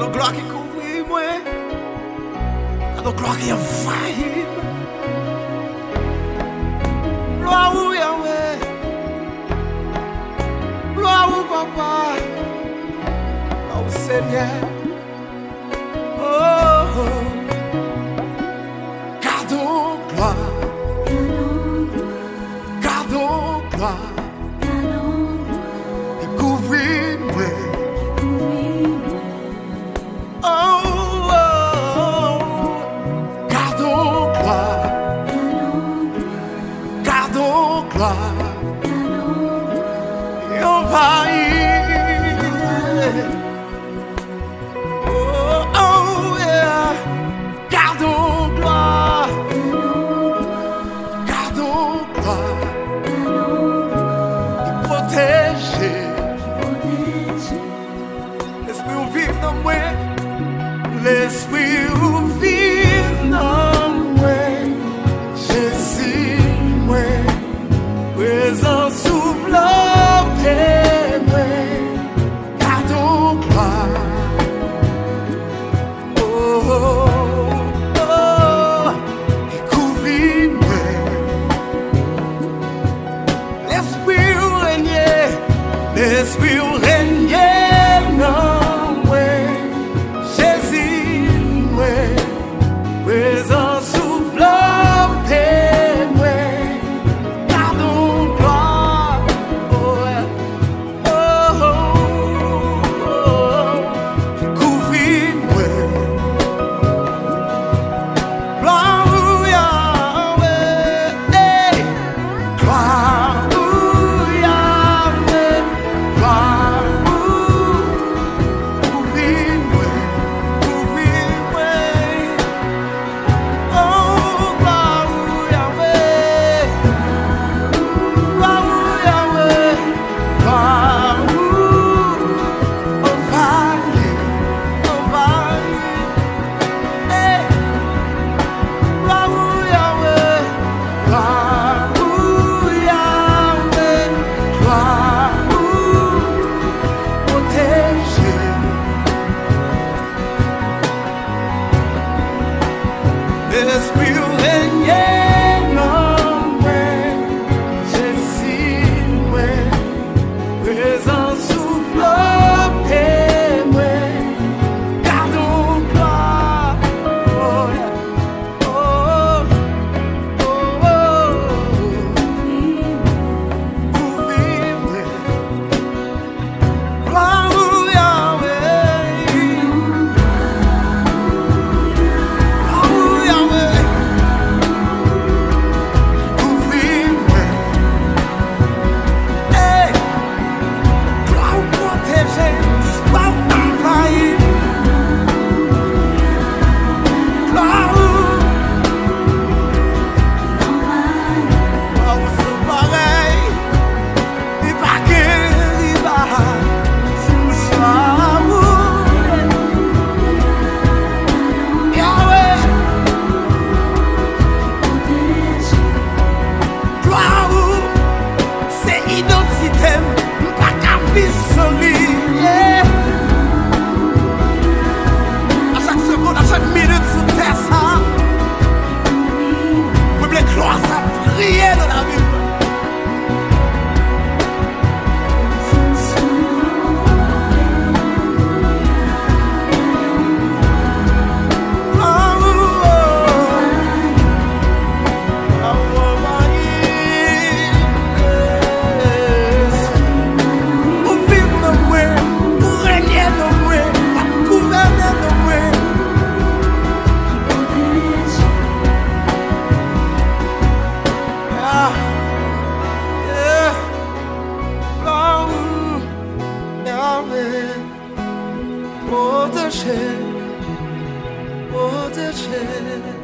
Cadeau gloire qui couvre moi. Cadeau gloire qui envahit. Gloire où Yahweh. Gloire où Papa. Gloire où Seigneur. Oh, cadeau gloire. Cadeau gloire. Et on va y oh yeah. Gardons gloire. Gardons gloire. Et protéger. L'esprit vivre dans moi. L'esprit vivre dans moi. Jésus, moi. Présence souffle en moi, gardons gloire. Oh, oh, oh, découvris-moi. L'esprit régner, l'esprit régner, non, moi. Jésus, moi. Présence souffle en moi. Bondye, Bondye.